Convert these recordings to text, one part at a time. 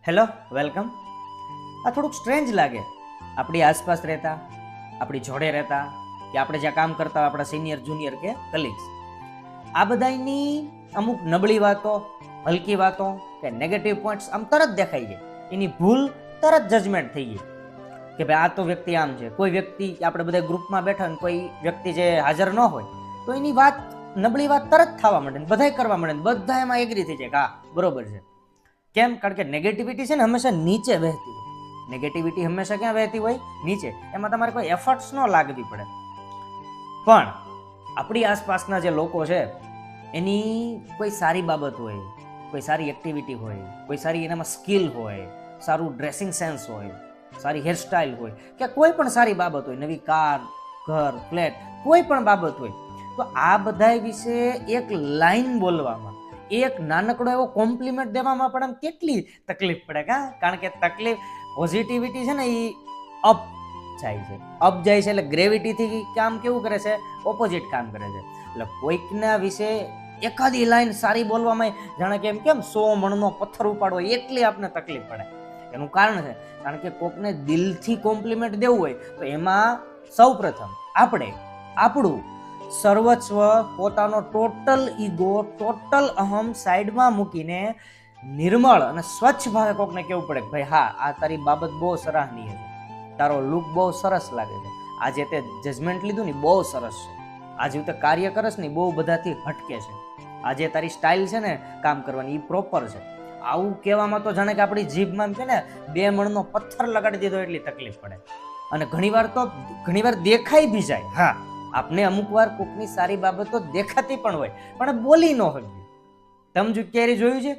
Hello, welcome. આ થોડુંક strange લાગે આપણી આસપાસ રહેતા, આપણી જોડે રહેતા, કે આપણે જ્યાં કામ કરતા હોય આપણા સિનિયર જુનિયર કે કલીગ્સ, આ બધાની અમુક નબળી વાતો, હલકી વાતો કે નેગેટિવ પોઈન્ટ્સ આમ તરત દેખાઈ જાય. એની ભૂલ તરત જજમેન્ટ થઈ ગઈ કે ભાઈ આ તો વ્યક્તિ આમ છે. કોઈ વ્યક્તિ આપણે બધા ગ્રુપમાં બેઠા ને કોઈ વ્યક્તિ જે હાજર ન હોય તો એની વાત, નબળી વાત તરત થવા માંડે, બધાય કરવા માંડે, બધા એમાં એગ્રી થઈ જાય કે હા બરોબર છે. કેમ? કારણ કે નેગેટિવિટી છે ને હંમેશા નીચે વહેતી હોય. નેગેટિવિટી હંમેશા ક્યાં વહેતી હોય? નીચે. એમાં તમારે કોઈ એફર્ટ્સ ન લાગવી પડે. પણ આપણી આસપાસના જે લોકો છે એની કોઈ સારી બાબત હોય, કોઈ સારી એક્ટિવિટી હોય, કોઈ સારી એનામાં સ્કિલ હોય, સારું ડ્રેસિંગ સેન્સ હોય, સારી હેરસ્ટાઇલ હોય, કે કોઈ પણ સારી બાબત હોય, નવી કાર, ઘર, ફ્લેટ, કોઈ પણ બાબત હોય, તો આ બધા વિશે એક લાઈન બોલવામાં, એક નાનકડો એવો કોમ્પ્લિમેન્ટ દેવામાં પણ આમ કેટલી તકલીફ પડે. કારણ કે તકલીફ, પોઝિટિવિટી છે ને એ અપ જાય છે. અપ જાય છે એટલે ગ્રેવિટીથી કામ કેવું કરે છે? ઓપોઝિટ કામ કરે છે. એટલે કોઈકના વિશે એકાદી લાઈન સારી બોલવામાં જાણે કે કેમ 100 મણનો પથ્થર ઉપાડવો એટલી આપને તકલીફ પડે. એનું કારણ છે કારણ કે કોકને દિલથી કોમ્પ્લિમેન્ટ દેવું હોય તો એમાં સૌ પ્રથમ આપણે આપણું સર્વસ્વ, પોતાનો ટોટલ ઈગો, ટોટલ અહમ સાઈડમાં મૂકીને નિર્મળ અને સ્વચ્છ ભાવે કોકને કેવું પડે કે ભાઈ હા, આ તારી બાબત બહુ સરાહનીય છે, તારો લુક બહુ સરસ લાગે છે, આજે તે જજમેન્ટ લીધું ને બહુ સરસ છે, આજે તે કાર્ય કરસ ને બહુ બધાથી હટકે છે, આજે તારી સ્ટાઇલ છે ને કામ કરવાની એ પ્રોપર છે. આવું કહેવામાં તો જાણે કે આપણી જીભમાં કે ને 2 મણનો પથ્થર લગાડી દીધો એટલી તકલીફ પડે. અને ઘણીવાર દેખાઈ બી જાય. હા, આપને અમુક વાર કોકની સારી બાબતો દેખાતી પણ હોય પણ બોલી ન હોય. તમે જો ક્યારે જોયું છે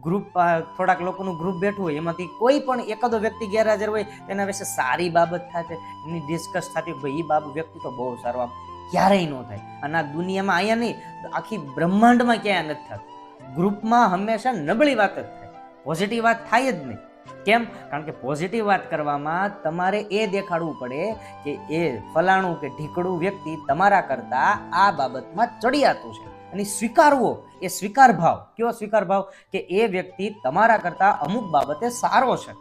ગ્રુપ, થોડાક લોકોનું ગ્રુપ બેઠું હોય, એમાંથી કોઈ પણ એકાદો વ્યક્તિ ગેરહાજર હોય તેના વિશે સારી બાબત થાય, એની ડિસ્કસ થતી, ભાઈ એ વ્યક્તિ તો બહુ સારું, આમ ક્યારેય ન થાય. અને આ દુનિયામાં અહીંયા નહીં, આખી બ્રહ્માંડમાં ક્યાંય નથી થતું. ગ્રુપમાં હંમેશા નબળી વાત જ થાય, પોઝિટિવ વાત થાય જ નહીં. કેમ? કારણ કે પોઝિટિવ વાત કરવામાં તમારે એ દેખાડવું પડે કે એ ફલાણું કે ઢીકડું વ્યક્તિ તમારા કરતા આ બાબતમાં ચડિયાતું છે, અને સ્વીકારવો, એ સ્વીકાર ભાવ. કેવો સ્વીકાર ભાવ? કે એ વ્યક્તિ તમારા કરતા અમુક બાબતે સારો છે.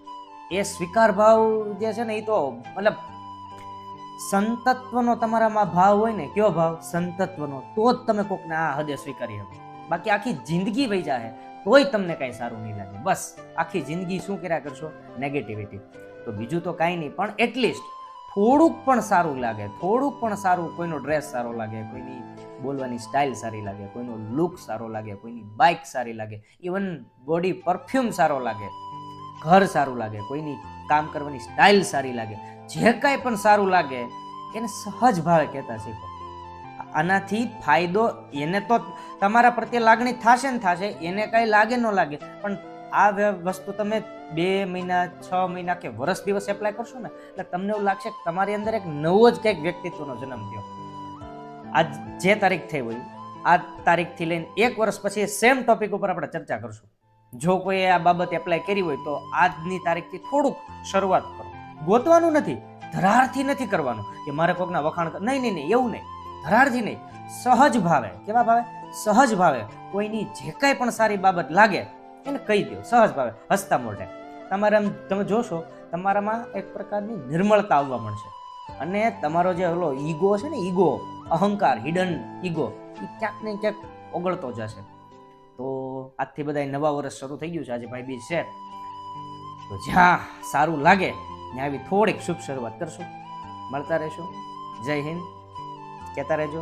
એ સ્વીકાર ભાવ જે છે ને એ તો મતલબ સંતત્વનો તમારામાં ભાવ હોય ને, કયો ભાવ? સંતત્વનો. તો જ તમે કોકને આ હદે સ્વીકારી શકો. બાકી આખી જિંદગી વહી જાય તોય તમને કાંઈ સારું નહીં લાગે. બસ આખી જિંદગી શું કર્યા કરશો? નેગેટિવિટી. તો બીજું તો કાંઈ નહીં, પણ એટલીસ્ટ થોડુંક પણ સારું લાગે, થોડુંક પણ સારું, કોઈનો ડ્રેસ સારો લાગે, કોઈની બોલવાની સ્ટાઇલ સારી લાગે, કોઈનો લુક સારો લાગે, કોઈની બાઇક સારી લાગે, ઇવન બોડી પરફ્યુમ સારો લાગે, ઘર સારું લાગે, કોઈની કામ કરવાની સ્ટાઇલ સારી લાગે, જે કાંઈ પણ સારું લાગે એને સહજ ભાવે કહેતા શીખો. આનાથી ફાયદો એને તો તમારા પ્રત્યે લાગણી થશે ને થશે, એને કાંઈ લાગે ન લાગે, પણ આ વસ્તુ તમે 2 મહિના, 6 મહિના કે વર્ષ દિવસ એપ્લાય કરશો ને એટલે તમને એવું લાગશે કે તમારી અંદર એક નવો જ કંઈક વ્યક્તિત્વનો જન્મ થયો. આજ જે તારીખ થઈ હોય, આ તારીખથી લઈને 1 વર્ષ પછી સેમ ટોપિક ઉપર આપણે ચર્ચા કરશું. જો કોઈ આ બાબત એપ્લાય કરી હોય તો આજની તારીખથી થોડુંક શરૂઆત કરો. ગોતવાનું નથી, ધરારથી નથી કરવાનું કે મારે કોકના વખાણ નહીં, એવું નહીં. ધરારથી નહીં, સહજ ભાવે. કેવા ભાવે? સહજ ભાવે. કોઈની જે કાંઈ પણ સારી બાબત લાગે એને કહી દો, સહજ ભાવે, હસતા મોઢે. તમે જોશો તમારામાં એક પ્રકારની નિર્મળતા આવવા મળશે, અને તમારો જે ઓલો ઈગો છે ને, ઈગો, અહંકાર, હિડન ઈગો, એ ક્યાંક ને ક્યાંક ઓગળતો જશે. તો આજથી બધા નવા વર્ષ શરૂ થઈ ગયું છે, આજે ભાઈ બીજ છે, તો જ્યાં સારું લાગે ત્યાં આવી થોડીક શુભ શરૂઆત કરશું. મળતા રહેશું. જય હિન્દ. કહેતા રહેજો